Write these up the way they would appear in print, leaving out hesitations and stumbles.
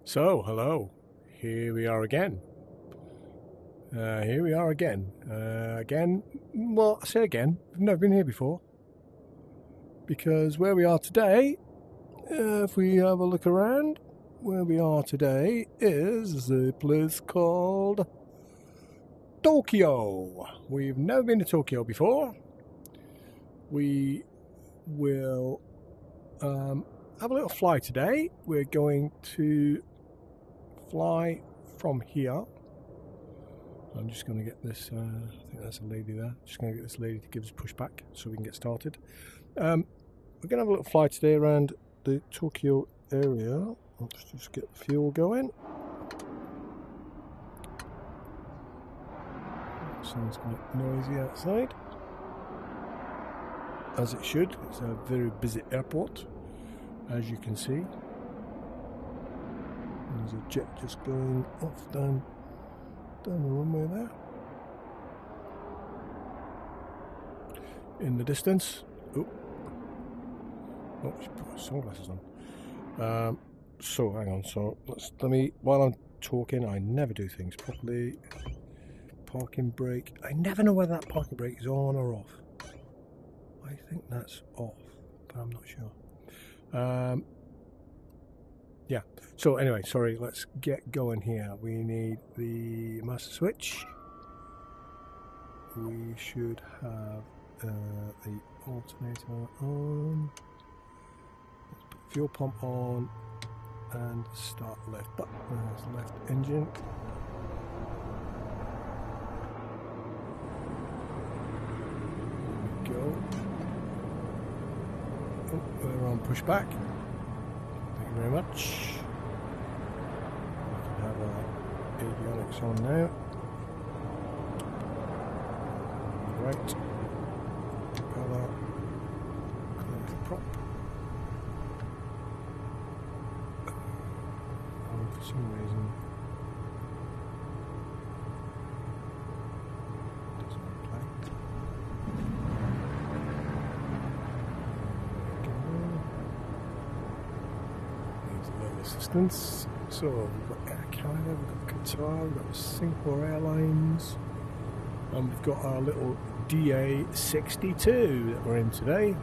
So, hello. Here we are again. Again. Well, I say again. I've never been here before. Because where we are today, if we have a look around, where we are today is a place called Tokyo. We've never been to Tokyo before. We will have a little fly today. We're going to fly from here. I'm just going to get this, I think that's a lady there. Just going to get this lady to give us a push back so we can get started. We're going to have a little fly today around the Tokyo area. Let's just get the fuel going. Sounds quite noisy outside, as it should. It's a very busy airport, as you can see. There's a jet just going off down the runway there. In the distance. Oh, she's put her sunglasses on. So hang on. So let me. While I'm talking, I never do things properly. Parking brake. I never know whether that parking brake is on or off. I think that's off, but I'm not sure. Yeah, so anyway, sorry, let's get going here. We need the master switch. We should have the alternator on. Let's put the fuel pump on and start left button. There's the left engine. There we go. Oh, we're on pushback. Very much. We can have avionics on now. Right. Propeller. Close the prop. And for some reason it doesn't play. Assistance. So we've got Air Canada, we've got Qatar, we've got Singapore Airlines, and we've got our little DA62 that we're in today.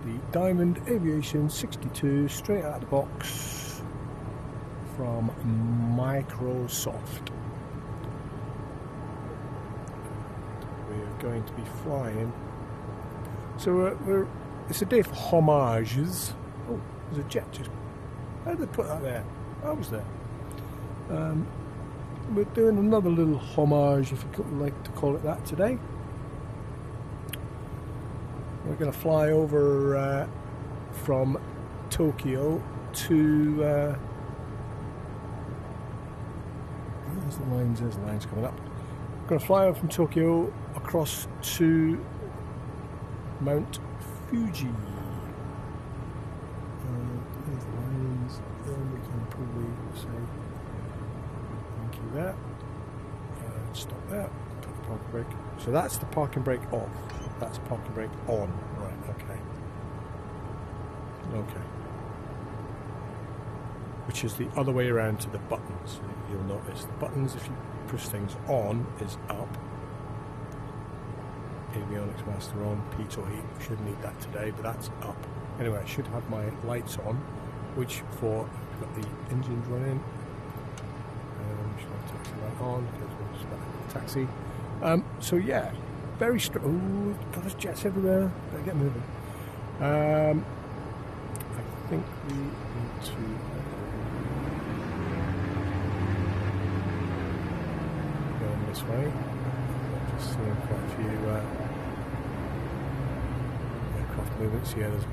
The Diamond Aviation 62, straight out of the box from Microsoft. We're going to be flying. So it's a day for homages. Oh, there's a jet just. How did they put that there? I was there. We're doing another little homage, if you could like to call it that, today. We're going to fly over from Tokyo to... there's the lines coming up. We're going to fly over from Tokyo across to Mount Fuji. Then we can probably say thank you there, and stop there, put the parking brake. So that's the parking brake off, that's parking brake on. Right, okay, which is the other way around to the buttons. You'll notice the buttons, if you push things on, is up. Avionics master on, pitot heat, shouldn't need that today, but that's up. Anyway, I should have my lights on, which for, got the engines running. Should have taxi light on, because we're just about to taxi. So yeah, very strong. Oh, God, there's jets everywhere. Better get moving. I think we need to go this way. I'm just seeing quite a few aircraft movements. Yeah, there's a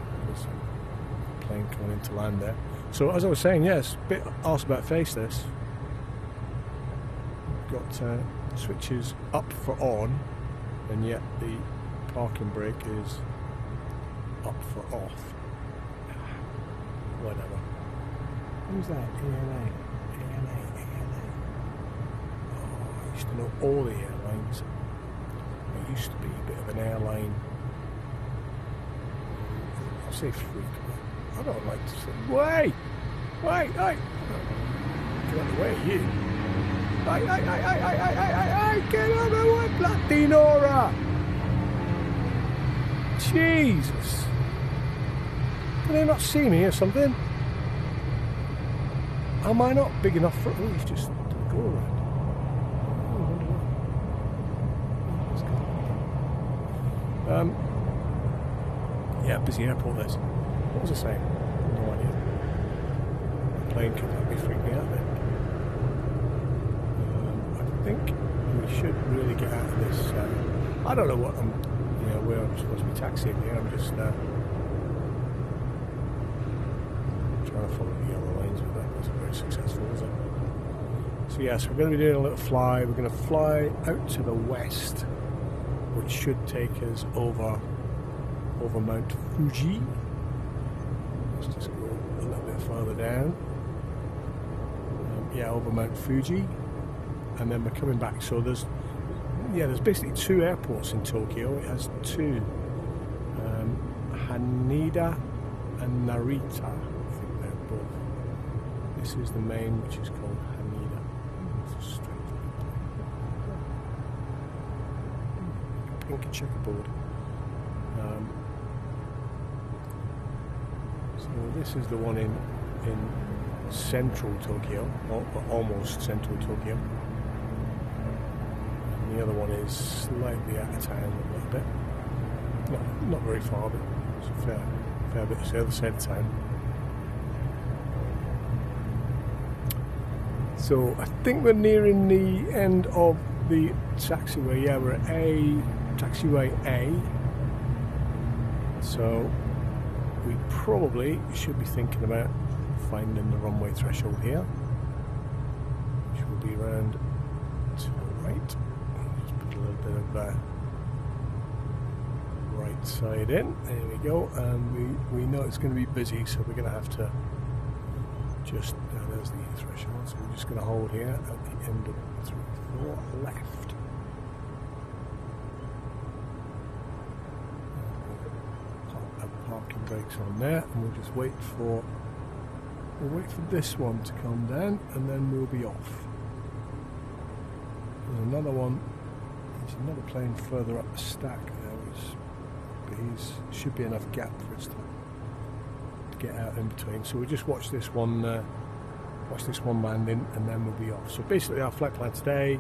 plane coming into land there. So as I was saying, yes, a bit arse about face this. We've got switches up for on, and yet the parking brake is up for off. Whatever. Who's that? ANA. Oh, I used to know all the airlines. I used to be a bit of an airline. I'll say freak, but I don't like to say, way! Hey, hey! Get out of the way, you! Hey, hey, hey, hey, hey, hey, hey, hey! Get out of the way, Platinora! Jesus! Can they not see me or something? Am I not big enough for... Oh, he's just go around. Yeah, busy airport this. What was I saying? No idea. The plane could let me freak me out then. I think we should really get out of this. I don't know what I'm, where I'm supposed to be taxiing here. I'm just trying to follow the yellow lanes, but that wasn't very successful, was it? So yes, we're going to be doing a little fly. We're going to fly out to the west, which should take us over Mount Fuji. Let's just go a little bit further down. Over Mount Fuji, and then we're coming back. So there's basically two airports in Tokyo. It has two, Haneda and Narita. I think they're both. This is the main, which is called Haneda. It's a straight pink checkerboard. So this is the one in central Tokyo, or almost central Tokyo. And the other one is slightly out of town a little bit. Not very far, but it's a fair bit. It's the other side of town. So I think we're nearing the end of the taxiway. Yeah, we're at taxiway A. So we probably should be thinking about finding the runway threshold here, which will be around to the right. Just put a little bit of right side in. There we go. And we know it's going to be busy, so we're going to have to just... there's the threshold. So we're just going to hold here at the end of 3-4 left. Parking brakes on there, and we'll just wait for this one to come down, and then we'll be off. There's another one. There's another plane further up the stack there, but should be enough gap for us to get out in between. So we'll just watch this one landing, and then we'll be off. So basically, our flight plan today,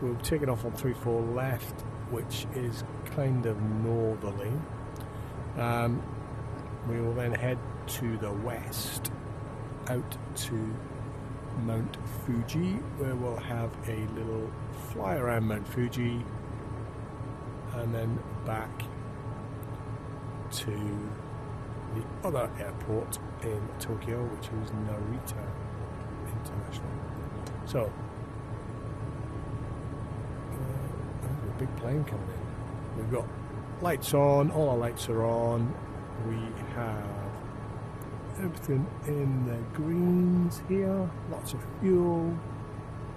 we'll take it off on 3-4 left, which is kind of northerly. We will then head to the west, out to Mount Fuji, where we'll have a little fly around Mount Fuji, and then back to the other airport in Tokyo, which is Narita International. So, there's a big plane coming in. We've got lights on, all our lights are on. We have everything in the greens here, lots of fuel,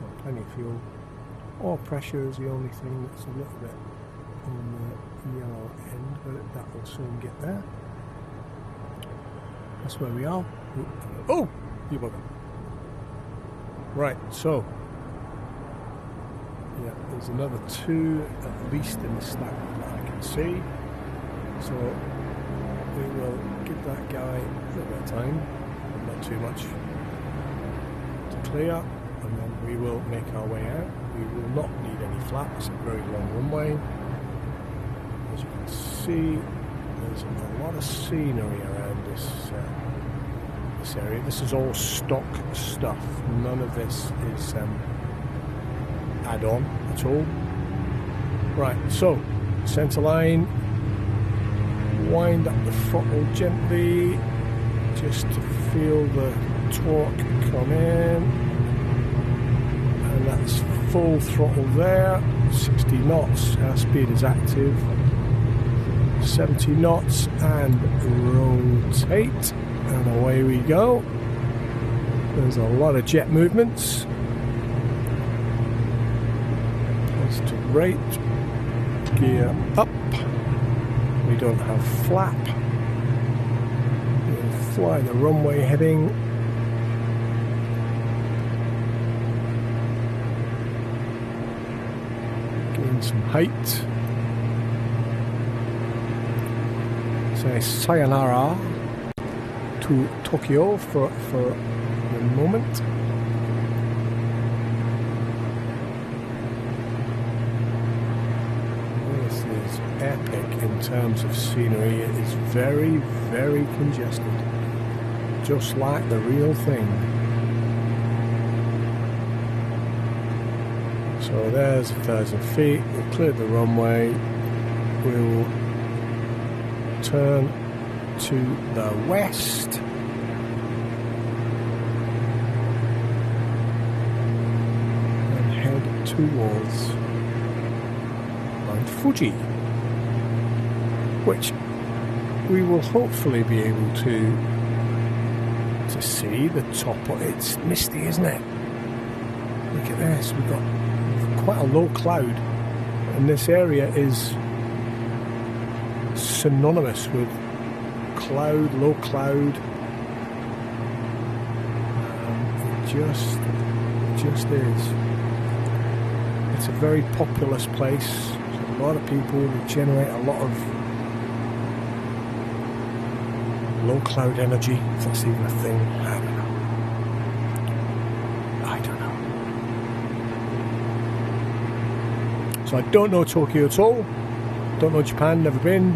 well, plenty of fuel. Oil pressure is the only thing that's a little bit on the yellow end, but that will soon get there. That's where we are. Oh, you bugger. Right, so yeah, there's another two at least in the stack that I can see. So we will give that guy a little bit of time, but not too much, to clear, and then we will make our way out. We will not need any flap. It's a very long runway. As you can see, there's a lot of scenery around this area. This is all stock stuff. None of this is add-on at all. Right, so centre line, wind up the throttle gently just to feel the torque come in, and that's full throttle there. 60 knots, our speed is active. 70 knots, and rotate, and away we go. There's a lot of jet movements. Positive rate, gear up. We don't have flap. We'll fly the runway heading gain some height. Say sayonara to Tokyo for the moment. This is epic in terms of scenery. It is very, very congested, just like the real thing. So there's 1,000 feet. We've cleared the runway. We'll turn to the west. And head towards Mount Fuji, which we will hopefully be able to see the top of. It's misty, isn't it? Look at this. We've got quite a low cloud, and this area is synonymous with cloud, low cloud. It just is. It's a very populous place. There's a lot of people that generate a lot of low cloud energy, if that's even a thing. I don't know. So I don't know Tokyo at all. Don't know Japan, never been.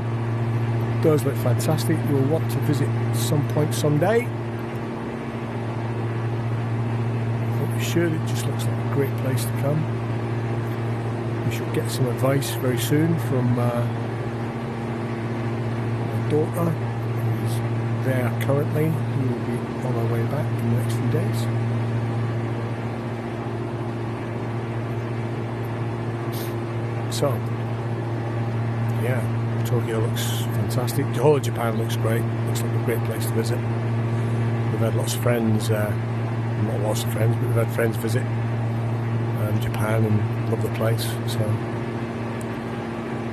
Does look fantastic. You'll want to visit some point someday. But be sure it just looks like a great place to come. We should get some advice very soon from my daughter, who's there currently, who will be on our way back in the next few days. So, yeah. Tokyo looks fantastic. The whole of Japan looks great. Looks like a great place to visit. We've had lots of friends, not lots of friends, but we've had friends visit Japan and love the place. So,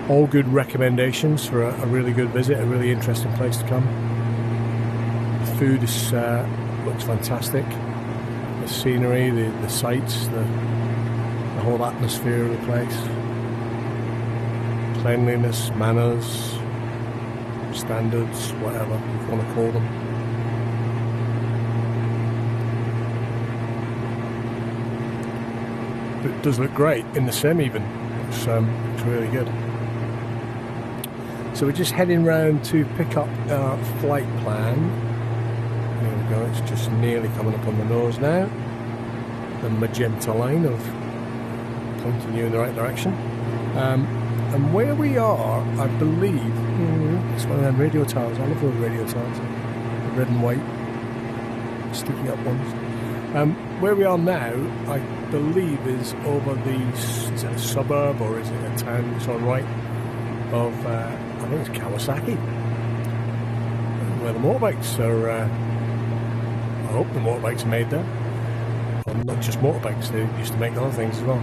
all good recommendations for a really good visit, a really interesting place to come. The food is, looks fantastic. The scenery, the sights, the whole atmosphere of the place. Cleanliness, manners, standards, whatever you want to call them. But it does look great in the sim even. It's really good. So we're just heading round to pick up our flight plan. There we go, it's just nearly coming up on the nose now. The magenta line of pointing you in the right direction. And where we are, I believe, it's one of them radio towers. I love those radio towers, the red and white, sticky up ones. Where we are now, I believe, is over the suburb, or is it a town? It's on right of, I think it's Kawasaki, where the motorbikes are. I hope the motorbikes are made there. Or not just motorbikes; they used to make other things as well.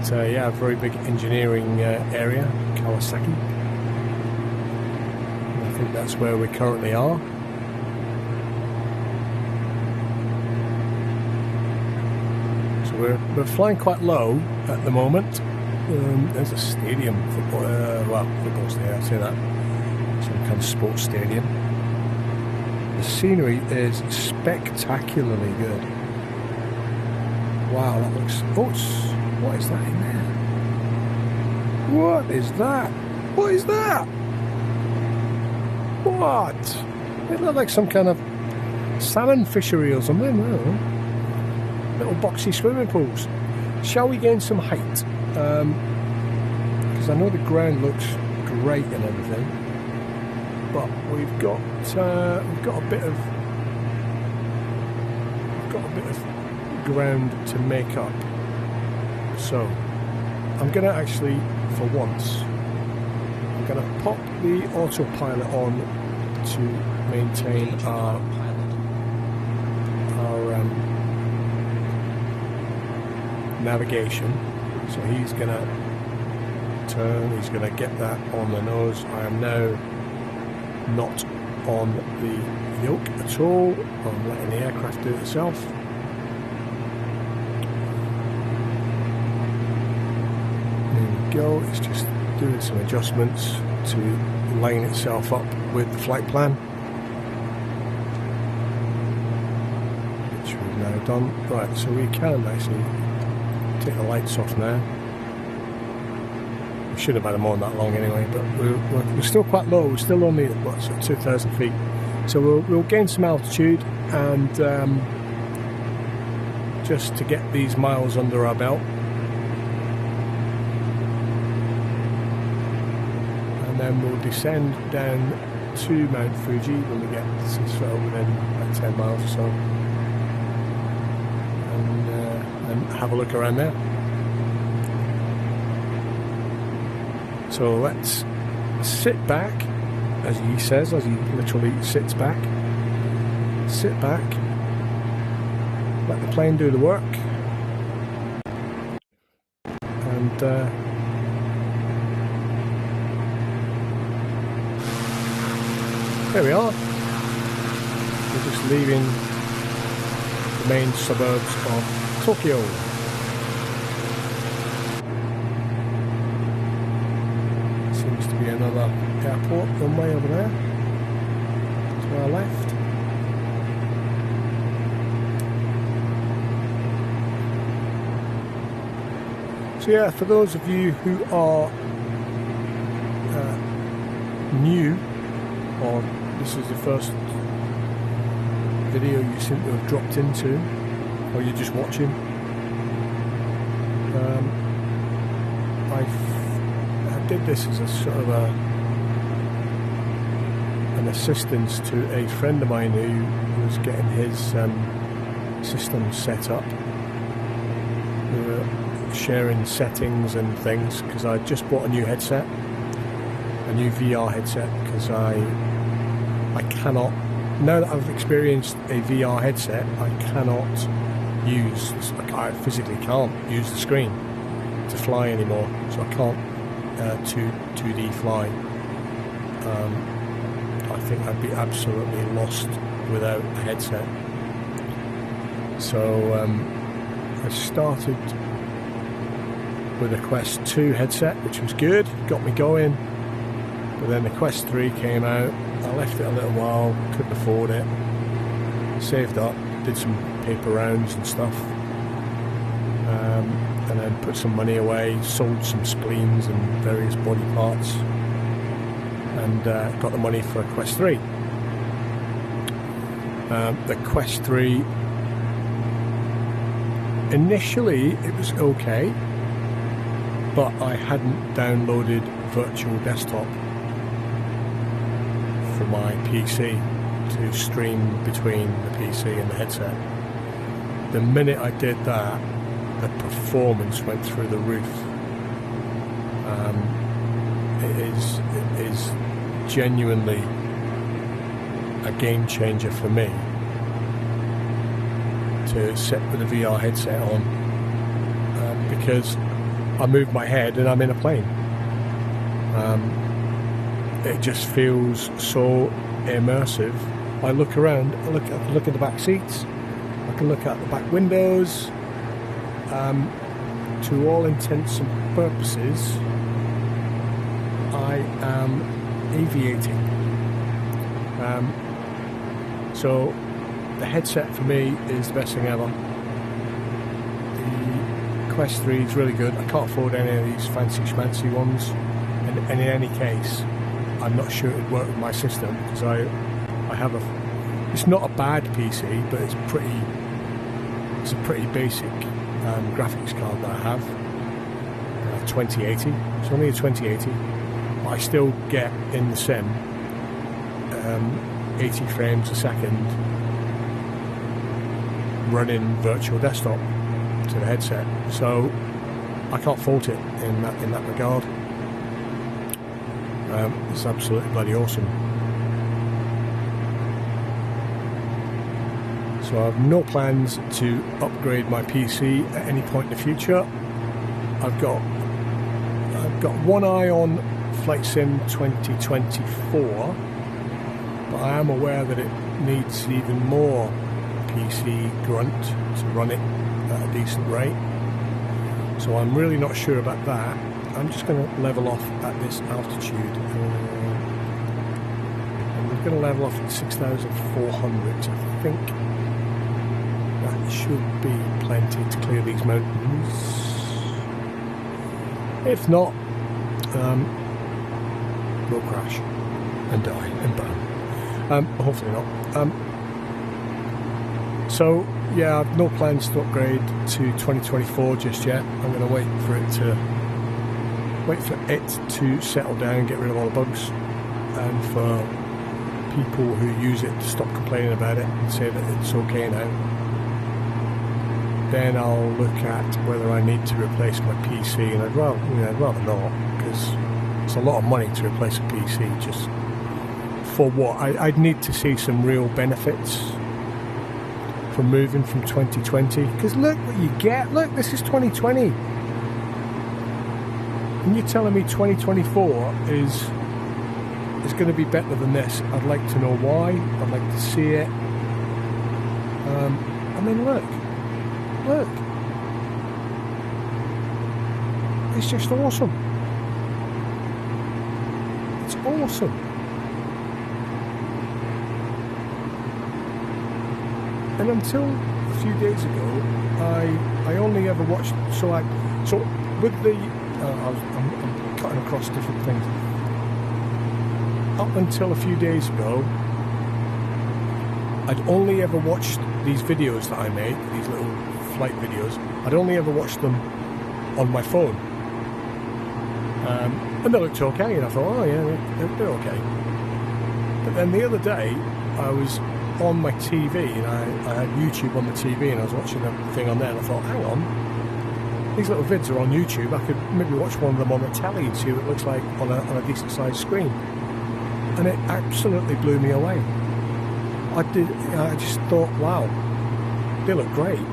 Yeah, a very big engineering area, Kawasaki. I think that's where we currently are. So we're flying quite low at the moment. There's a stadium, football stadium, I'd say that. Some kind of sports stadium. The scenery is spectacularly good. Wow, that looks... what is that in there? What is that? What is that? What? It looked like some kind of salmon fishery or something. Little boxy swimming pools. Shall we gain some height? Because I know the ground looks great and everything, but we've got a bit of ground to make up. So, I'm going to actually, for once, I'm going to pop the autopilot on to maintain our navigation. So he's going to turn, he's going to get that on the nose. I am now not on the yoke at all. I'm letting the aircraft do it itself. Tokyo. It's just doing some adjustments to line itself up with the flight plan, which we've now done. Right, so we can actually take the lights off now. We shouldn't have had them on that long anyway, but we're still quite low. We're still only at what, 2,000 feet. So we'll gain some altitude, and just to get these miles under our belt. And then we'll descend down to Mount Fuji when we get sort of within like 10 miles or so, and have a look around there. So let's sit back, as he says, as he literally sits back. Sit back, let the plane do the work, and there we are. We're just leaving the main suburbs of Tokyo. Seems to be another airport runway over there to our left. So yeah, for those of you who are new, or this is the first video you seem to have dropped into, or you're just watching, I did this as a sort of an assistance to a friend of mine who was getting his system set up. We were sharing settings and things because I just bought a new headset, a new VR headset, because I cannot, now that I've experienced a VR headset, I cannot use, I physically can't use the screen to fly anymore, so I can't 2D fly. I think I'd be absolutely lost without a headset. So I started with a Quest 2 headset, which was good, got me going, but then the Quest 3 came out. I left it a little while, couldn't afford it, saved up, did some paper rounds and stuff, and then put some money away, sold some spleens and various body parts, and got the money for a Quest 3. The Quest 3, initially it was okay, but I hadn't downloaded Virtual Desktop for my PC to stream between the PC and the headset. The minute I did that, the performance went through the roof. It is genuinely a game changer for me to sit with a VR headset on, because I move my head and I'm in a plane. It just feels so immersive. I look around, I can look at the back seats, I can look at the back windows. To all intents and purposes, I am aviating. So the headset for me is the best thing ever. The Quest 3 is really good. I can't afford any of these fancy schmancy ones, and in any case, I'm not sure it'd work with my system, because I have it's not a bad PC, but it's a pretty basic graphics card that I have, 2080. It's only a 2080, but I still get in the sim 80 frames a second running Virtual Desktop to the headset, so I can't fault it in that regard. It's absolutely bloody awesome. So I have no plans to upgrade my PC at any point in the future. I've got one eye on Flight Sim 2024, but I am aware that it needs even more PC grunt to run it at a decent rate. So I'm really not sure about that. I'm just going to level off at this altitude. And we're going to level off at 6,400. I think that should be plenty to clear these mountains. If not, we'll crash and die and burn. Hopefully not. So yeah, I've no plans to upgrade to 2024 just yet. I'm going to wait for it to settle down, get rid of all the bugs, and for people who use it to stop complaining about it and say that it's okay now. Then I'll look at whether I need to replace my PC, and I'd rather not, because it's a lot of money to replace a PC. Just for what? I'd need to see some real benefits from moving from 2020, because look what you get. Look, this is 2020, and you're telling me 2024 is going to be better than this. I'd like to know why. I'd like to see it. I mean, look, it's just awesome. It's awesome. And until a few days ago, I only ever watched. So with the I'm cutting across different things. Up until a few days ago, I'd only ever watched these videos that I make, these little flight videos. I'd only ever watched them on my phone, and they looked okay. And I thought, oh yeah, they're okay. But then the other day, I was on my TV, and I had YouTube on the TV, and I was watching a thing on there, and I thought, hang on, these little vids are on YouTube. I could maybe watch one of them on the telly and see what it looks like on a decent sized screen. And it absolutely blew me away. I just thought, wow, they look great.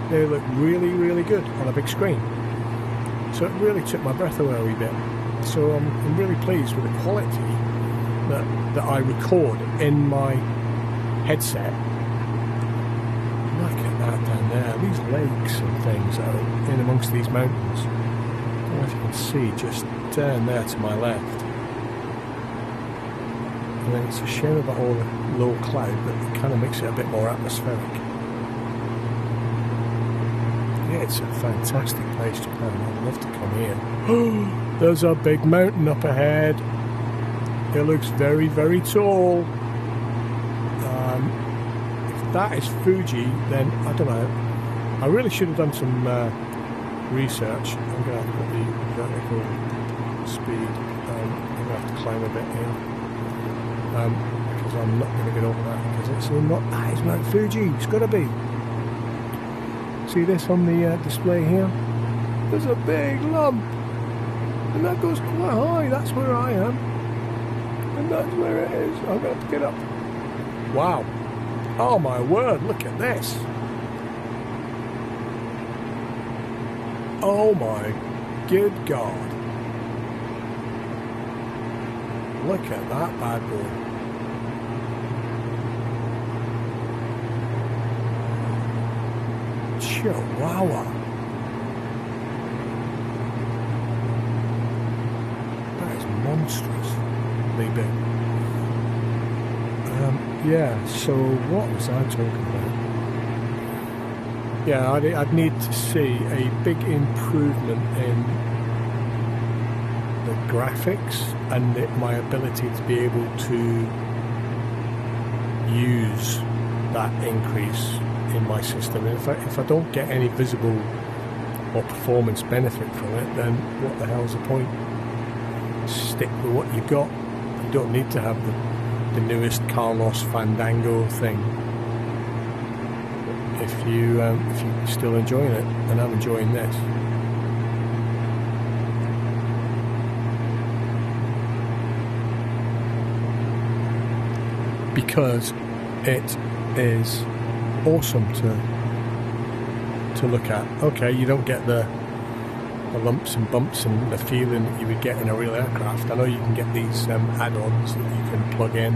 They look really, really good on a big screen. So it really took my breath away a wee bit. So I'm really pleased with the quality that I record in my headset. Look at that down there. These lakes and things that are in amongst these mountains. I don't know if you can see just down there to my left. And then it's a shame about all the low cloud, but it kind of makes it a bit more atmospheric. Yeah, it's a fantastic place to come. I'd love to come here. There's a big mountain up ahead. It looks very, very tall. If that is Fuji, then I don't know. I really should have done some research. I'm going to have to put the vertical speed. I'm going to have to climb a bit here. Because I'm not going to get over that, because it's not. That is Mount Fuji. It's got to be. See this on the display here? There's a big lump, and that goes quite high. That's where I am, and that's where it is. I'm going to pick it up. Wow! Oh my word! Look at this! Oh my good God! Look at that bad boy. Chihuahua. That is monstrously big. Yeah, so what was I talking about? Yeah, I'd need to see a big improvement in the graphics and my ability to be able to use that increase in my system. And if I don't get any visible or performance benefit from it, then what the hell's the point? Stick with what you've got. You don't need to have the newest Carlos Fandango thing if you're still enjoying it, and I'm enjoying this. Because it is awesome to look at. Okay, you don't get the lumps and bumps and the feeling that you would get in a real aircraft. I know you can get these add-ons that you can plug in,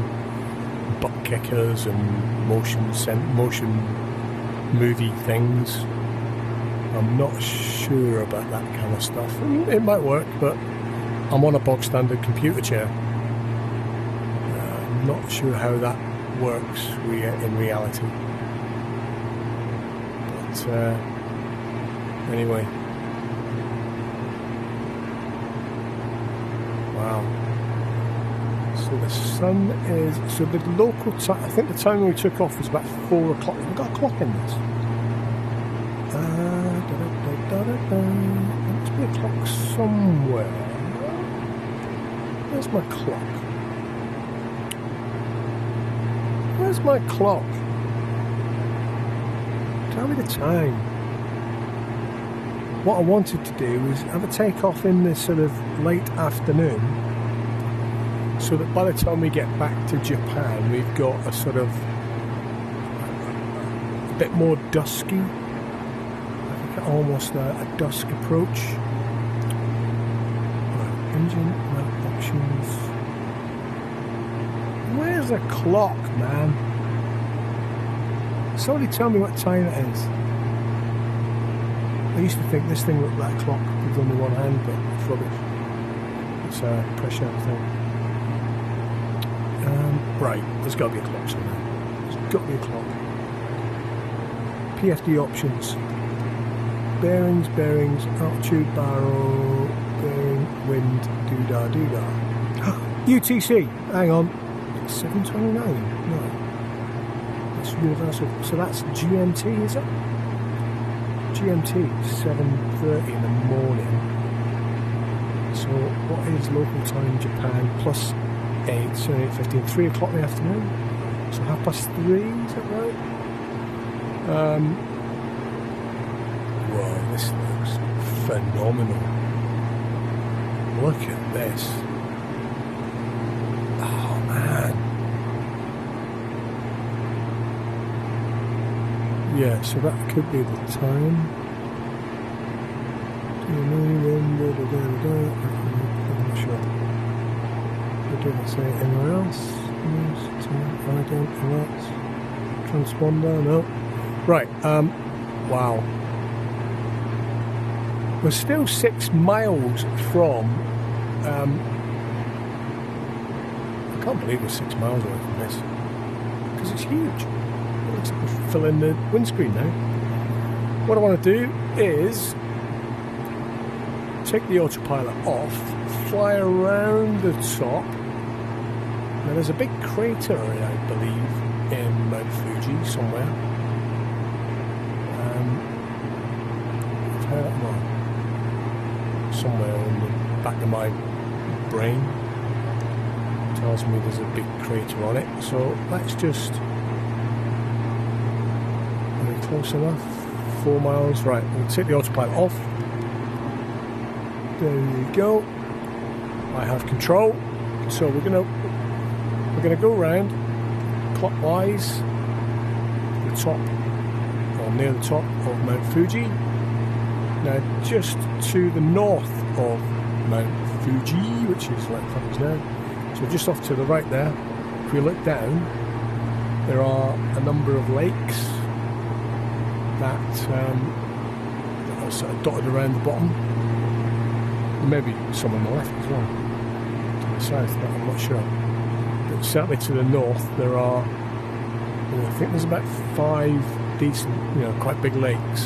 butt kickers and motion movie things. I'm not sure about that kind of stuff. It might work, but I'm on a bog standard computer chair. I'm not sure how that works in reality. But anyway. Wow. So the sun is, so the local time, I think the time we took off was about 4 o'clock. We've got a clock in this. There must be a clock somewhere. Where's my clock? Where's my clock? Tell me the time. What I wanted to do was have a take off in this sort of late afternoon, so that by the time we get back to Japan, we've got a sort of a bit more dusky, I think almost a dusk approach. Right, engine map options. Where's the clock, man? Somebody tell me what time it is. I used to think this thing looked like a clock with only one hand, but it's rubbish. It's a pressure thing. Right, there's got to be a clock somewhere. There's got to be a clock. PFD options. Bearings, altitude, barrel, bearing, wind, doodah. UTC, hang on. 729? No. That's universal. So that's GMT, is it? GMT, 7:30 in the morning. So what is local time Japan? Plus 8, so 8:15, 3 o'clock in the afternoon. So 3:30, is that right? Whoa, this looks phenomenal. Look at this. Oh man. Yeah, so that could be the time. I'm not sure. Didn't say it anywhere else. Transponder, no. Right, wow. We're still 6 miles from, I can't believe we're 6 miles away from this, because it's huge. It looks like we're filling the windscreen now. What I want to do is take the autopilot off, fly around the top. Now there's a big crater, I believe, in Mount Fuji somewhere. Somewhere in the back of my brain tells me there's a big crater on it. So let's just, are we close enough? 4 miles, right? We'll take the autopilot off. There you go. I have control. So we're gonna go around clockwise the top, or near the top of Mount Fuji. Now just to the north of Mount Fuji, which is like that now. So just off to the right there, if we look down, there are a number of lakes that are sort of dotted around the bottom. Maybe some on the left as well. To the south, but I'm not sure. But certainly to the north, there are, I think there's about 5 decent, quite big lakes.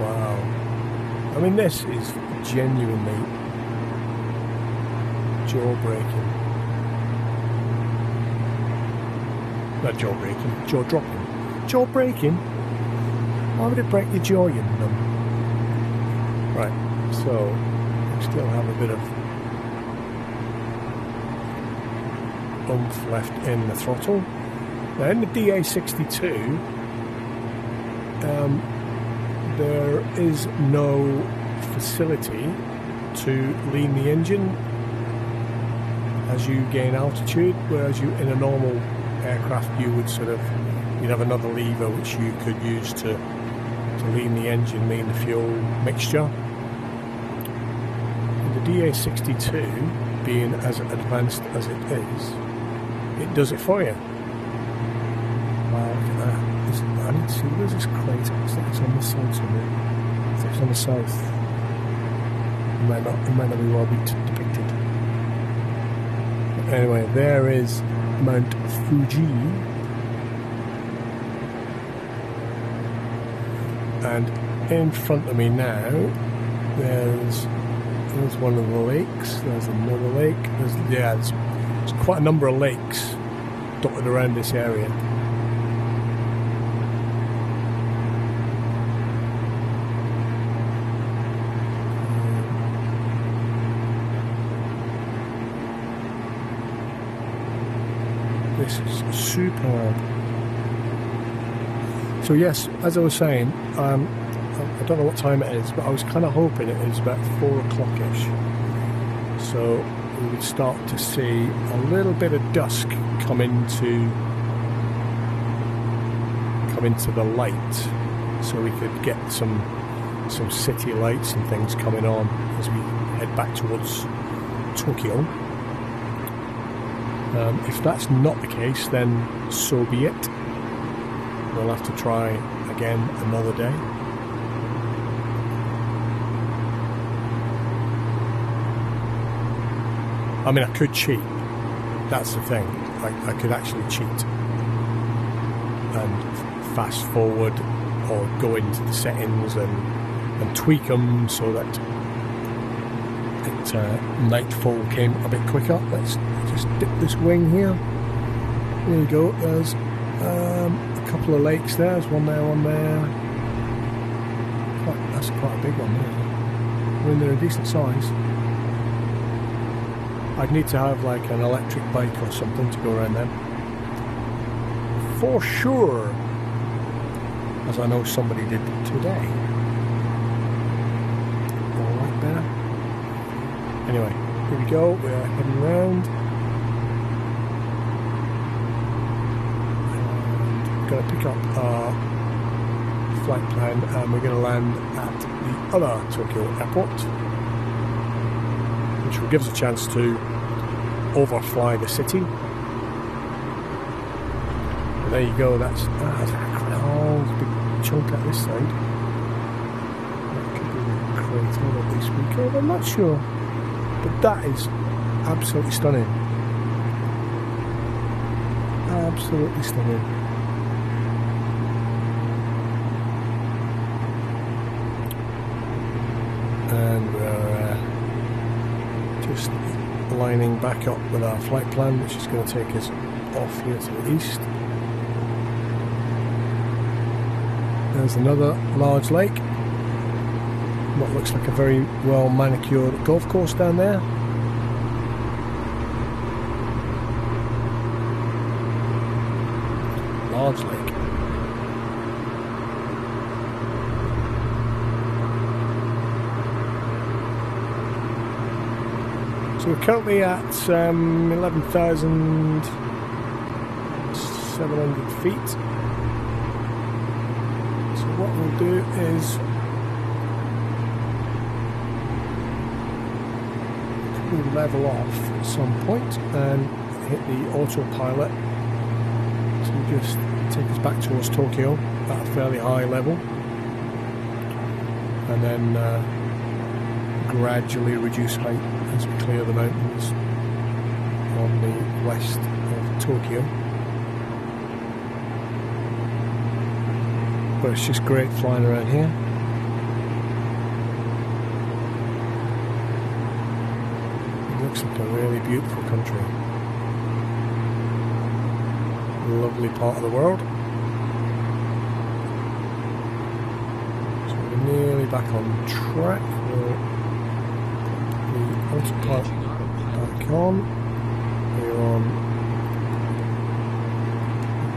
Wow. I mean, this is genuinely jaw-breaking. Not jaw-breaking, jaw-dropping. Jaw breaking? Why would it break your jaw, you numb? Right, so we still have a bit of oomph left in the throttle. Now in the DA62, there is no facility to lean the engine as you gain altitude, whereas in a normal aircraft you would you'd have another lever which you could use to lean the engine, lean the fuel mixture. And the DA62, being as advanced as it is, it does it for you. look at that. I need to see, where's this crater? I think it's on this side somewhere. I think it's on the south. It might not be well depicted. But anyway, there is Mount Fuji. And in front of me now, there's one of the lakes. There's another lake. There's quite a number of lakes dotted around this area. This is superb. So yes, as I was saying, I don't know what time it is, but I was kind of hoping it was about 4 o'clock-ish. So we would start to see a little bit of dusk come into the light, so we could get some city lights and things coming on as we head back towards Tokyo. If that's not the case, then so be it. We'll have to try again another day. I mean, I could cheat. That's the thing. I could actually cheat and fast forward or go into the settings and tweak them so that nightfall came a bit quicker. Let's just dip this wing here. There you go. There's a couple of lakes there. There's one there, one there. That's quite a big one there. I mean, they're a decent size. I'd need to have like an electric bike or something to go around them. For sure. As I know somebody did today. All right there. Anyway, here we go. We're heading round. And we're going to pick up our flight plan and we're going to land at the other Tokyo airport, which will give us a chance to overfly the city. And there you go, that's a big chunk at this side. That could be the crater that they speak of, I'm not sure. But that is absolutely stunning. Absolutely stunning. And we're just lining back up with our flight plan, which is going to take us off here to the east. There's another large lake. What looks like a very well manicured golf course down there. Large lake. So we're currently at 11,700 feet. So what we'll do is we'll level off at some point and hit the autopilot to just take us back towards Tokyo at a fairly high level, and then gradually reduce height as we clear the mountains on the west of Tokyo. But it's just great flying around here. It looks like a really beautiful country. Lovely part of the world. So we're nearly back on track. We'll put the autopilot back on. We're on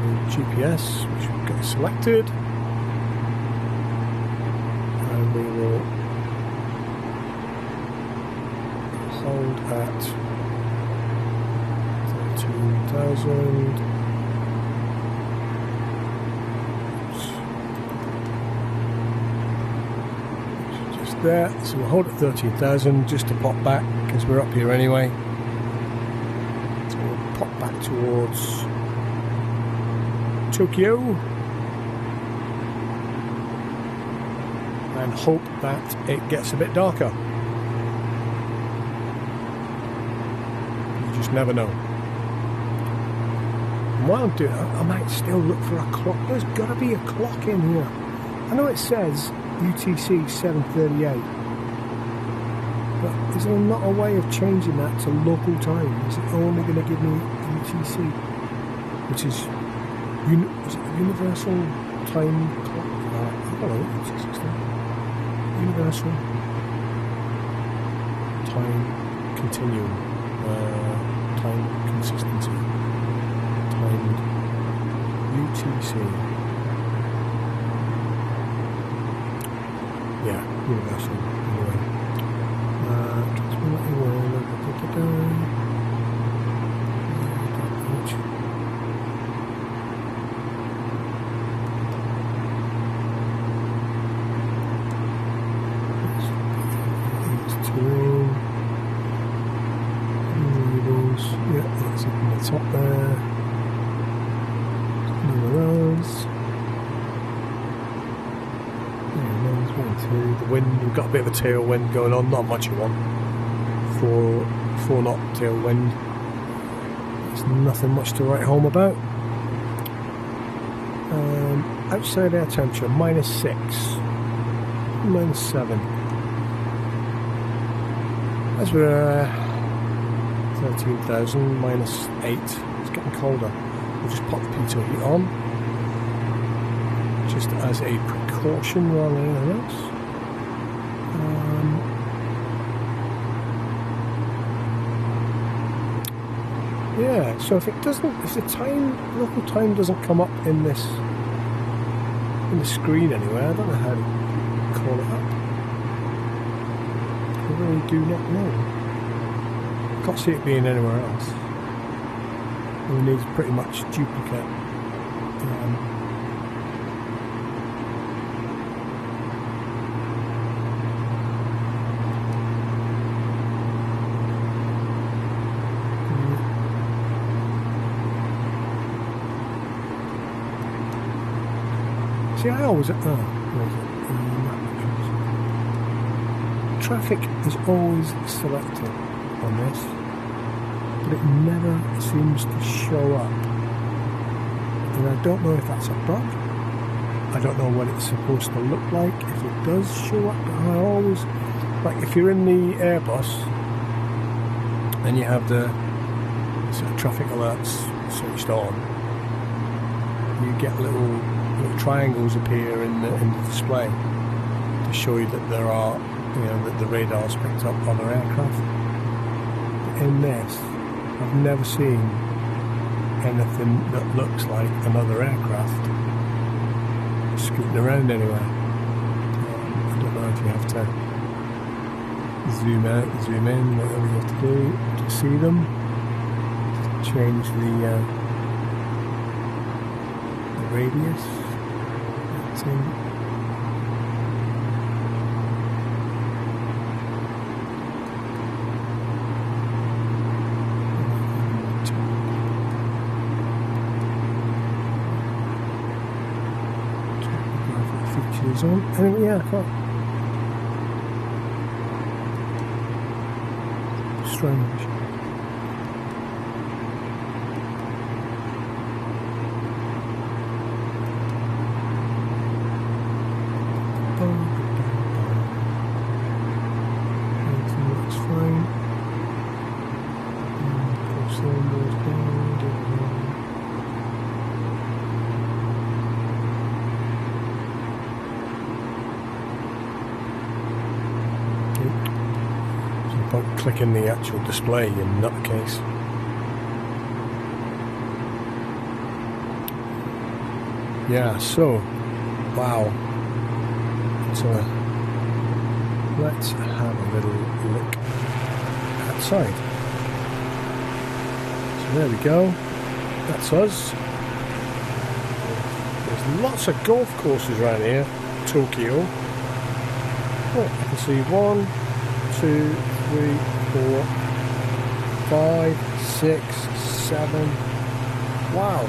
the GPS, which we've got selected. And we will hold at 13,000. There, so we'll hold at 13,000 just to pop back because we're up here anyway. So we'll pop back towards Tokyo. And hope that it gets a bit darker. You just never know. And while I'm doing it, I might still look for a clock. There's got to be a clock in here. I know it says UTC 7:38, but is there not a way of changing that to local time? Is it only going to give me UTC, which is it a universal time clock? I don't know what UTC stands for. Universal time continuum, time consistency, timed UTC. Yeah, universal. Anyway, transformative world. Top there. The wind, we've got a bit of a tailwind going on, not much you want. 4 knot tailwind. There's nothing much to write home about. Outside air temperature -6, -7. As we're 13,000 -8. It's getting colder. We'll just pop the pitot heat on, just as a precaution rather than anything else. Yeah. So if the local time doesn't come up in the screen anywhere, I don't know how to call it up. I really do not know. Can't see it being anywhere else. We need pretty much duplicate. See, I always traffic is always selected on this, but it never seems to show up, and I don't know if that's a bug. I don't know what it's supposed to look like if it does show up. I always, like, if you're in the Airbus and you have the sort of traffic alerts switched on, you get little triangles appear in the display to show you that there are, that the radar's picked up other aircraft. In this, I've never seen anything that looks like another aircraft scooting around anywhere. I don't know if you have to zoom out, zoom in, whatever you have to do to see them. Change the radius. That's in. On. And yeah, I can't. Strange. Everything looks fine. Clicking the actual display in that case. Yeah, so wow. So let's have a little look outside. So there we go. That's us. There's lots of golf courses around here, Tokyo. Oh, I can see 1, 2, 3, 4, 5, 6, 7. Wow.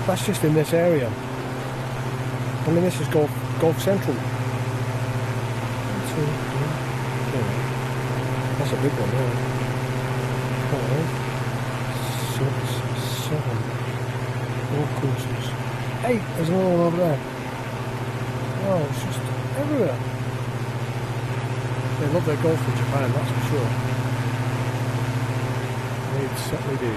That's just in this area. I mean, this is Golf Central. That's a big one, yeah. 5, 6, 7 golf courses. 8, there's another one over there. Oh, it's just everywhere. They love their golf in Japan, that's for sure. They certainly do.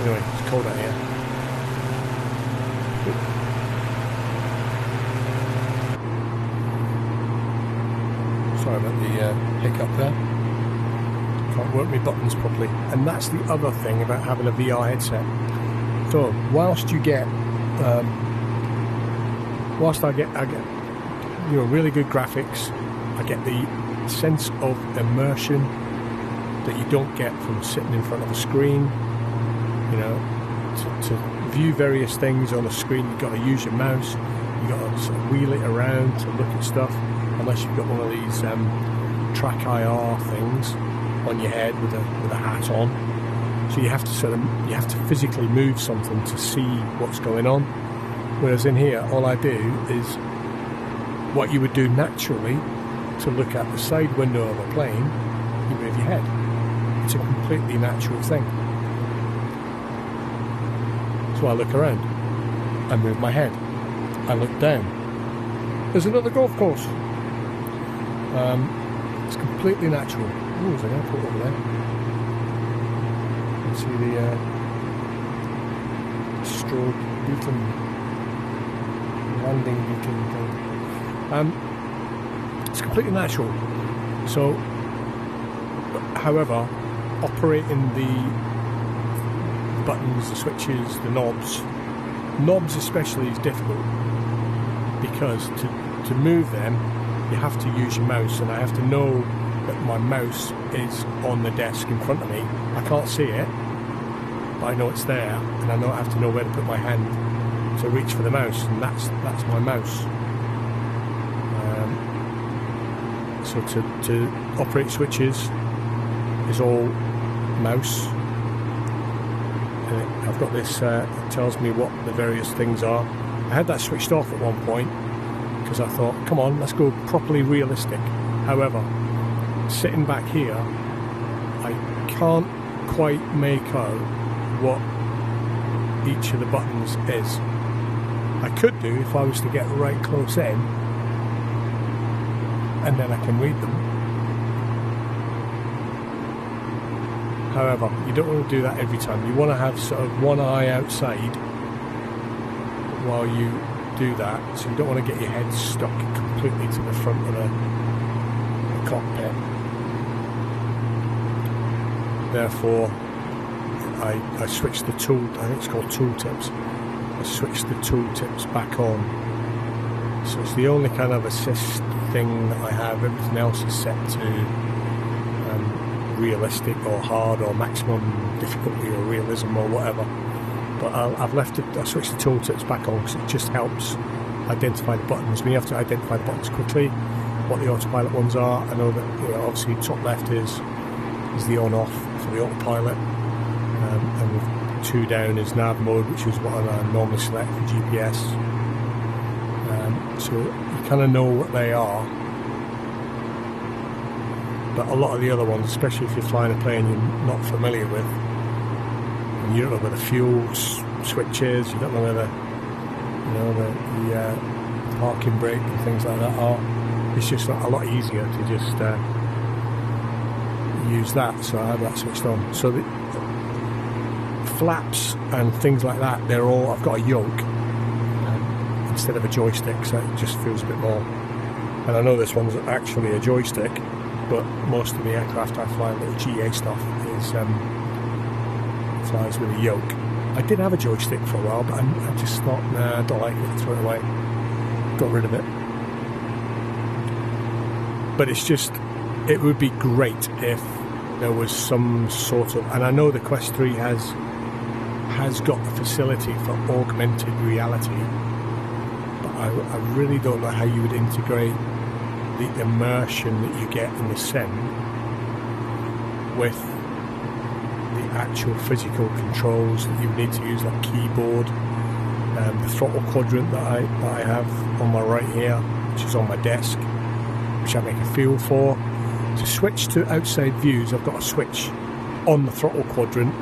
Anyway, it's cold out here. Sorry about the hiccup there. Can't work my buttons properly. And that's the other thing about having a VR headset. So whilst you get, whilst I get really good graphics, I get the sense of immersion that you don't get from sitting in front of a screen. You know, to view various things on a screen, you've got to use your mouse. You've got to sort of wheel it around to look at stuff. Unless you've got one of these track IR things on your head with a hat on, so you have to physically move something to see what's going on. Whereas in here, all I do is what you would do naturally to look at the side window of a plane. You move your head. It's a completely natural thing. So I look around. I move my head. I look down. There's another golf course. It's completely natural. Oh, there's an airport over there. You can see the strobe beacon, landing beacon thing. It's completely natural. So, however, operating the buttons, the switches, the knobs especially is difficult, because to move them you have to use your mouse, and I have to know that my mouse is on the desk in front of me. I can't see it, but I know it's there, and I have to know where to put my hand to reach for the mouse, and that's my mouse. So to operate switches is all mouse. And I've got this, it tells me what the various things are. I had that switched off at one point, because I thought, come on, let's go properly realistic. However, sitting back here, I can't quite make out what each of the buttons is. I could do if I was to get right close in, and then I can read them. However, you don't want to do that every time. You want to have sort of one eye outside while you do that, so you don't want to get your head stuck completely to the front of the cockpit. Therefore, I switched the tool, I think it's called tooltips. I switched the tooltips back on. So it's the only kind of assist thing that I have. Everything else is set to realistic or hard or maximum difficulty or realism or whatever. But I've left it, I switched the tooltips back on because it just helps identify the buttons. When you have to identify the buttons quickly, what the autopilot ones are. I know that, you know, obviously top left is the on-off for the autopilot, and with 2 down is nav mode, which is what I normally select for GPS. So you kind of know what they are. But a lot of the other ones, especially if you're flying a plane you're not familiar with, and you don't know where the fuel switch is, you don't know where the parking brake and things like that are. It's just a lot easier to just use that. So I have that switched on. So the flaps and things like that, they're all, I've got a yoke instead of a joystick, so it just feels a bit more. And I know this one's actually a joystick, but most of the aircraft I fly, little GA stuff, is flies with a yoke. I did have a joystick for a while, but I just thought, nah, I don't like it, throw it away. Got rid of it. But it's just, it would be great if there was some sort of, and I know the Quest 3 has got the facility for augmented reality, but I really don't know how you would integrate the immersion that you get in the sim with actual physical controls that you need to use, like keyboard, the throttle quadrant that I have on my right here, which is on my desk, which I make a feel for. To switch to outside views, I've got a switch on the throttle quadrant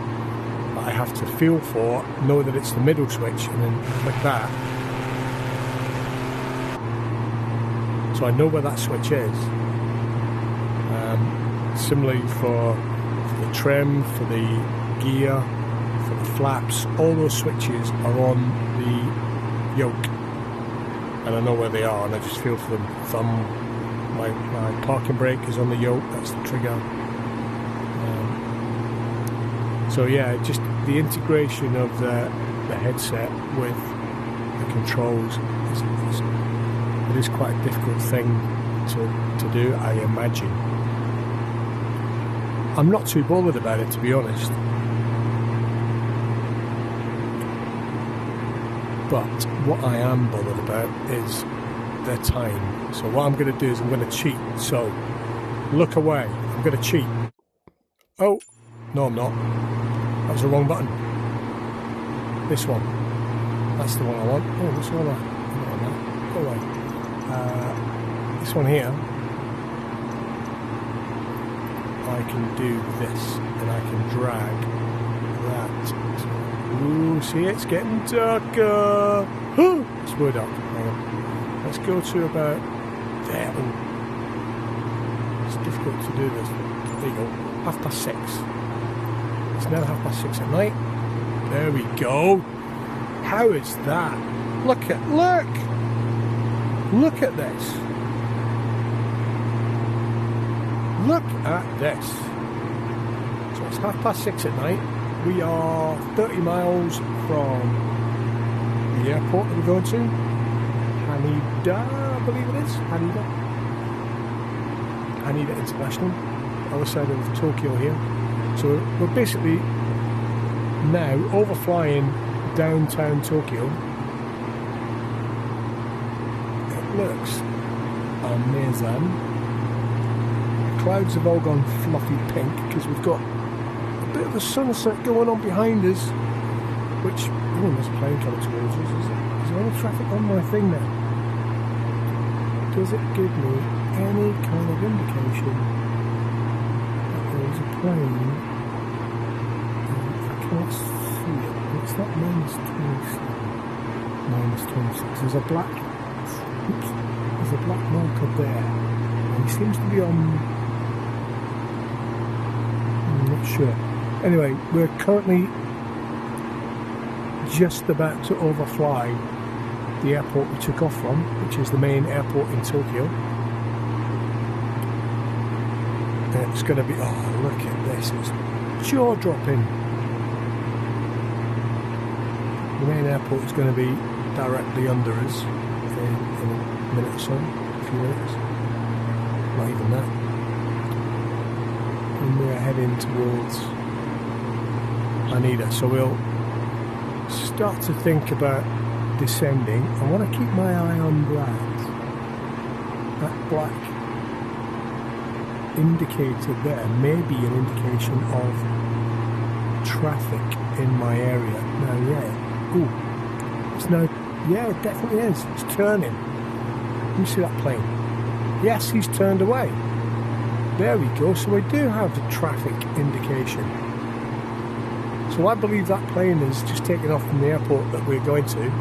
that I have to feel for, know that it's the middle switch, and then click that. So I know where that switch is. Similarly for the trim, for the gear, for the flaps, all those switches are on the yoke, and I know where they are, and I just feel for them. Thumb, my parking brake is on the yoke, that's the trigger. So yeah, just the integration of the headset with the controls it is quite a difficult thing to do, I imagine. I'm not too bothered about it, to be honest. But what I am bothered about is the time. So what I'm going to do is I'm going to cheat. So look away. I'm going to cheat. Oh, no I'm not. That was the wrong button. This one. That's the one I want. Oh, this one. Go away. This one here. I can do this, and I can drag that. Ooh, see, it's getting darker. It's way dark. Hang on. Let's go to about there. Ooh. It's difficult to do this. There you go. 6:30. It's now 6:30 at night. There we go. How is that? Look at this. Look at this. So it's 6:30 at night. We are 30 miles from the airport that we're going to. Haneda, I believe it is. Haneda International. Other side of Tokyo here. So we're basically now overflying downtown Tokyo. It looks amazing. Clouds have all gone fluffy pink because we've got a bit of a sunset going on behind us, which, oh, there's a plane coming towards us. Is there any traffic on my thing now? Does it give me any kind of indication that there's a plane? I can't see it. It's not -26. There's a black marker there. And he seems to be on... Sure. Anyway, we're currently just about to overfly the airport we took off from, which is the main airport in Tokyo. And it's going to be, oh, look at this, it's jaw-dropping. The main airport is going to be directly under us in a minute or so, a few minutes. Not even that. And we're heading towards Haneda, so we'll start to think about descending. I want to keep my eye on that black indicator there may be an indication of traffic in my area. Now, yeah, ooh, it's now, yeah, it definitely is. It's turning. You see that plane? Yes, he's turned away. There we go, so we do have the traffic indication. So I believe that plane is just taken off from the airport that we're going to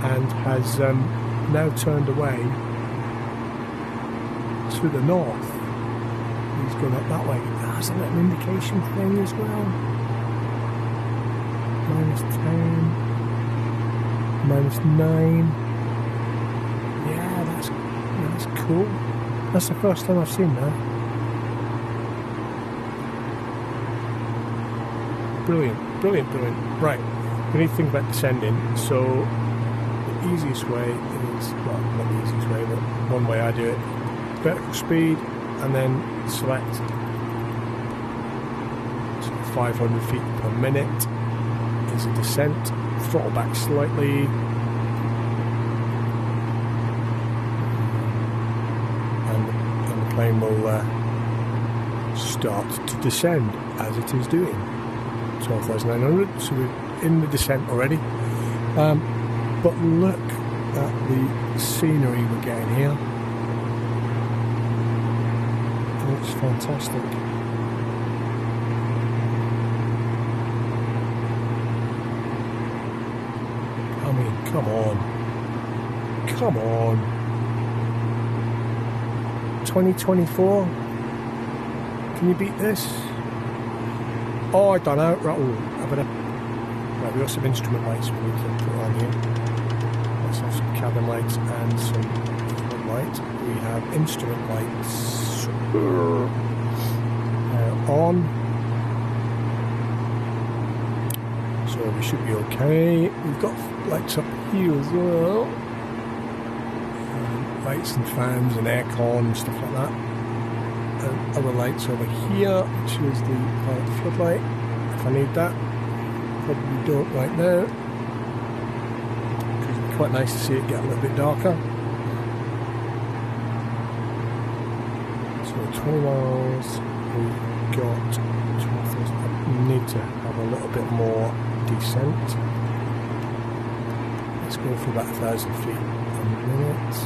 and has now turned away to the north. He's going up that way. Isn't that an indication thing as well? -10, -9. Yeah, that's cool. That's the first time I've seen that. Brilliant, brilliant, brilliant. Right, we need to think about descending. So the easiest way is, well, not the easiest way, but one way I do it, vertical speed, and then select 500 feet per minute is a descent, throttle back slightly, and the plane will start to descend as it is doing. 12,900, so we're in the descent already. But look at the scenery we're getting here. It's fantastic. I mean, come on. Come on. 2024? Can you beat this? Oh, I don't know. Right, we've got some instrument lights we need to put on here. Let's have some cabin lights and some lights. We have instrument lights on. So we should be okay. We've got lights up here as well. Lights and fans and aircon and stuff like that. And other lights over here, which is the pilot floodlight. If I need that, probably don't right now. Because it's quite nice to see it get a little bit darker. So 20 miles, we got 12,000. I need to have a little bit more descent. Let's go for about 1,000 feet a minute.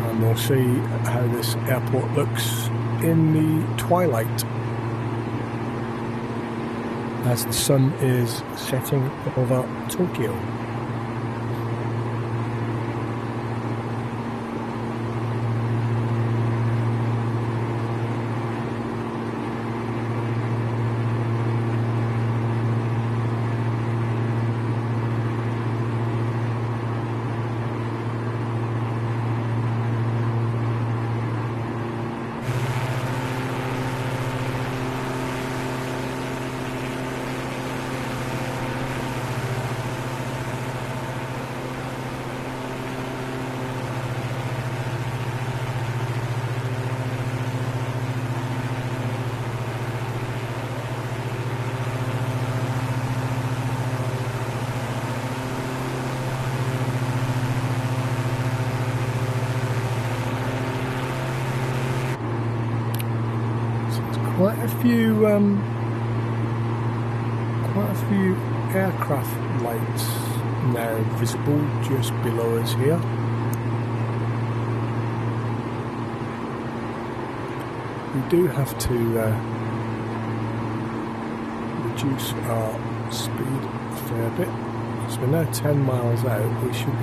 And we'll see how this airport looks in the twilight as the sun is setting over Tokyo. Quite a few aircraft lights now visible just below us here. We do have to reduce our speed a fair bit. So we're now 10 miles out. We should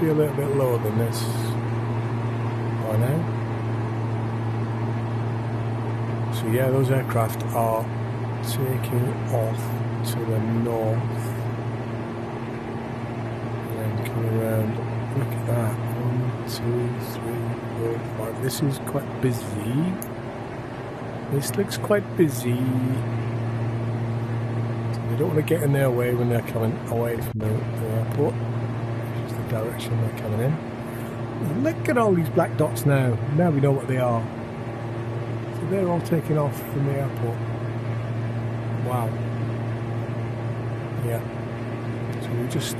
be a little bit lower than this by now. So yeah, those aircraft are taking off to the north and then coming around. Look at that. 1, 2, 3, 4, 5. This is quite busy. This looks quite busy. So they don't want to get in their way when they're coming away from the airport, which is the direction they're coming in. Look at all these black dots now. Now we know what they are. They're all taking off from the airport. Wow. Yeah. So we just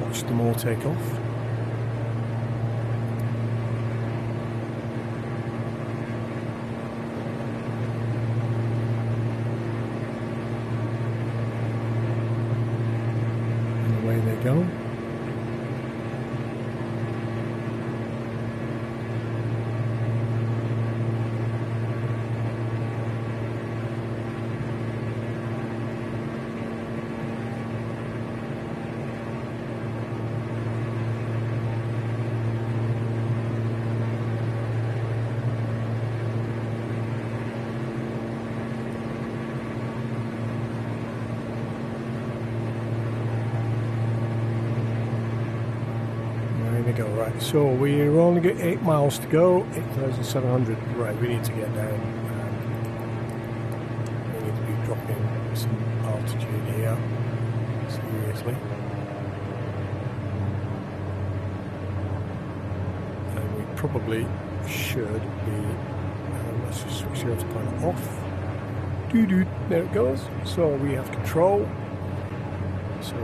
watch them all take off. Away they go. Go right, so we're only got 8 miles to go, 8,700. Right, we need to get down. We need to be dropping some altitude here. Seriously. probably should be, let's just switch the autopilot off. Doo-doo, there it goes. So we have control. So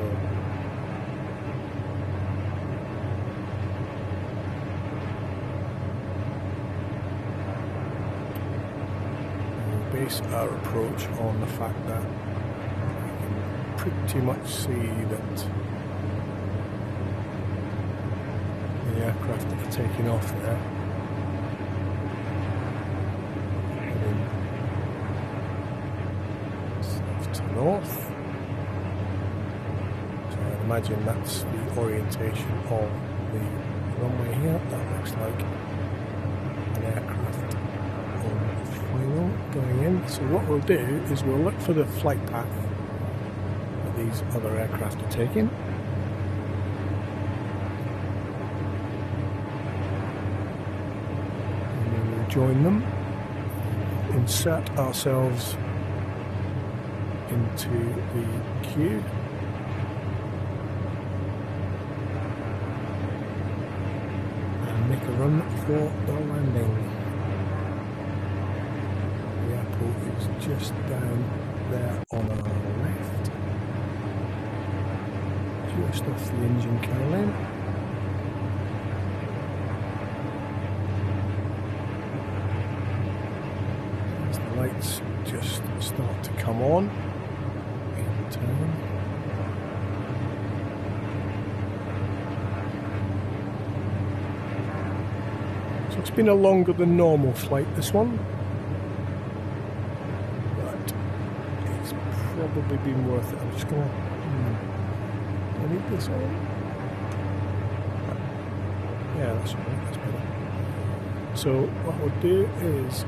we base our approach on the fact that we can pretty much see that the aircraft that are taking off there heading south to north. So I imagine that's the orientation of the runway here. That looks like an aircraft on final going in. So what we'll do is we'll look for the flight path that these other aircraft are taking. Join them, insert ourselves into the queue, and make a run for the landing. The airport is just down there on our left, just off the engine cowling. Lights just start to come on in turn. So it's been a longer than normal flight, this one, but it's probably been worth it. I'm just gonna I need this on. Yeah, that's alright, that's better. So what we'll do is,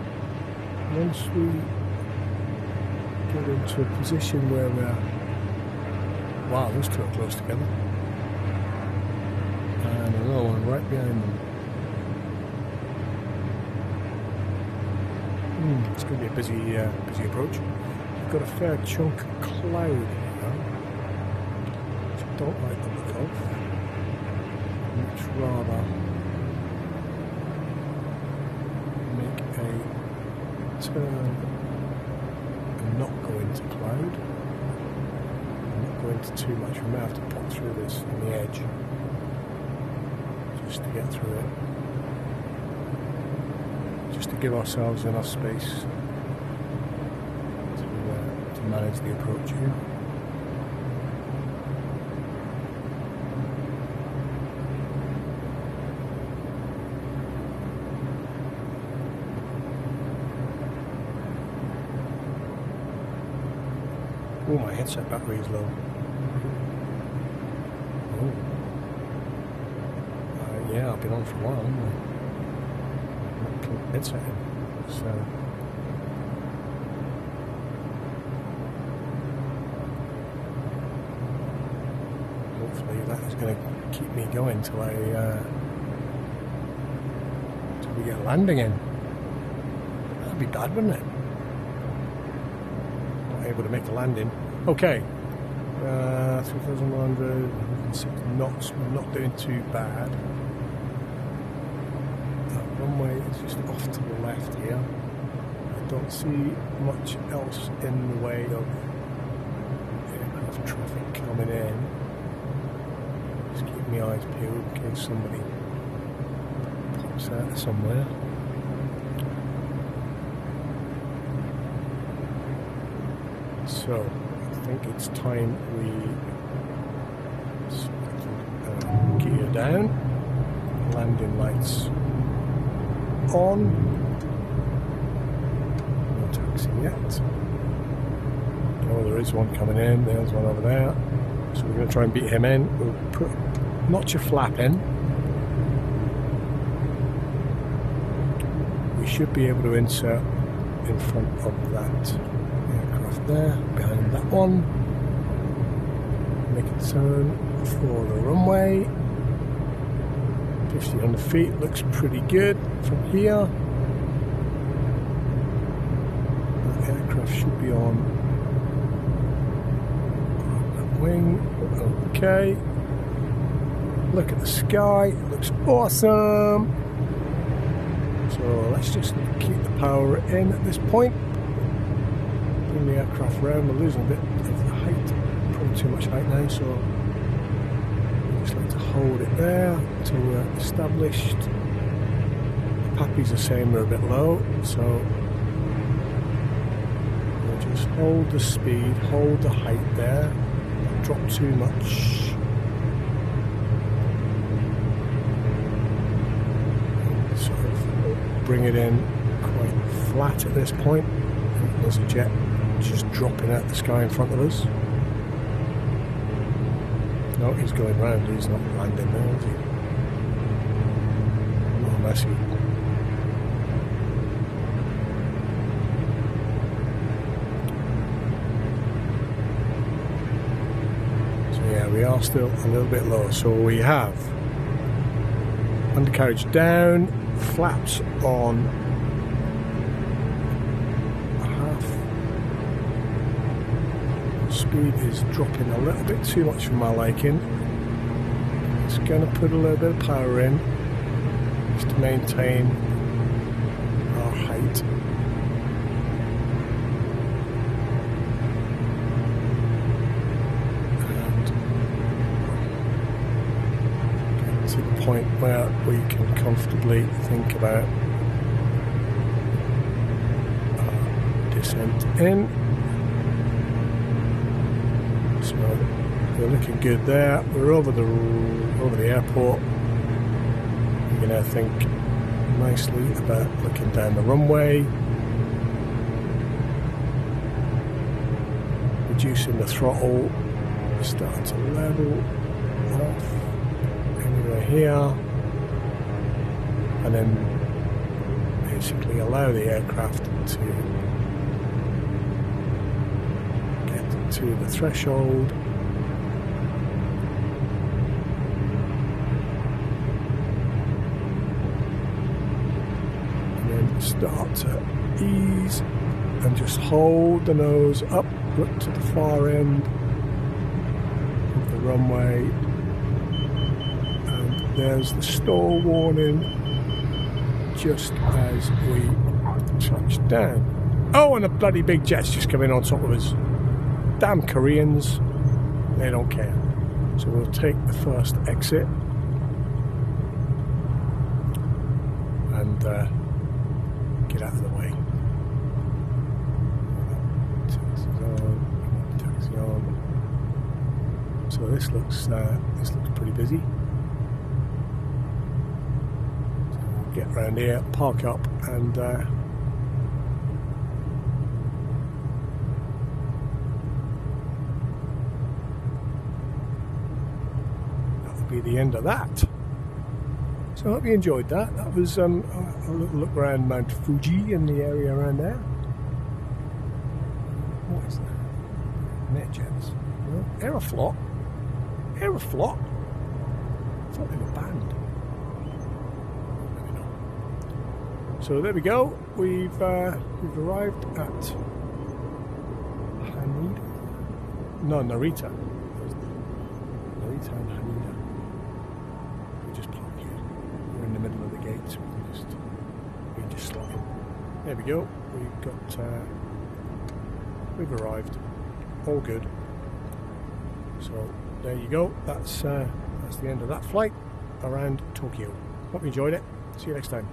once we get into a position where we're, wow, those two are close together, and another one right behind them. It's going to be a busy approach. We've got a fair chunk of cloud here, which I don't like the look of. Much rather make a turn and not go into cloud, and not go into too much. We may have to pop through this on the edge just to get through it, just to give ourselves enough space to manage the approach here. Oh, my headset battery is low. Oh. Yeah, I've been on for a while, haven't I? I've plugged the headset in. So. Hopefully that is going to keep me going till we get a landing in. That'd be bad, wouldn't it? Able to make the landing. Okay, 3,100, 106 knots. We're not doing too bad. That runway is just off to the left here. I don't see much else in the way of aircraft traffic coming in. Just keep my eyes peeled in case somebody pops out somewhere. So, I think it's time we gear down, landing lights on, no taxi yet. Oh, there is one coming in, there's one over there, so we're going to try and beat him in. We'll put notch a flap in. We should be able to insert in front of that there, behind that one. Make a turn for the runway. 1,500 feet looks pretty good from here. That aircraft should be on that wing. Okay. Look at the sky. It looks awesome. So let's just keep the power in at this point. Bring the aircraft round. We're losing a bit of the height. Probably too much height now, so just like to hold it there until we're established. The Pappy's the same, we're a bit low, so we'll just hold the speed, hold the height there, not drop too much. And sort of bring it in quite flat at this point. And there's a jet just dropping out the sky in front of us. No, he's going round, he's not landing there, is he? Oh, messy. So yeah, we are still a little bit low. So we have undercarriage down, flaps on speed is dropping a little bit too much for my liking. It's going to put a little bit of power in just to maintain our height. And get to the point where we can comfortably think about descent in. So we're looking good there. We're over the airport. We're going to think nicely about looking down the runway, reducing the throttle, start to level off anywhere here, and then basically allow the aircraft to to the threshold, and then start to ease and just hold the nose up, look to the far end of the runway, and there's the stall warning just as we touch down. Oh, and a bloody big jet's just coming on top of us. Damn Koreans, they don't care. So we'll take the first exit and get out of the way. Taxi on. So this looks pretty busy. So we'll get around here, park up, and be the end of that. So I hope you enjoyed that. That was a little look around Mount Fuji and the area around there. What is that? Netjets. No? Aeroflot? Aeroflot? I thought they were banned. Maybe not. So there we go. We've arrived at Haneda. No, Narita. Narita and Haneda. In the middle of the gate, so we can just slot in. There we go. We've arrived. All good. So there you go. That's the end of that flight around Tokyo. Hope you enjoyed it. See you next time.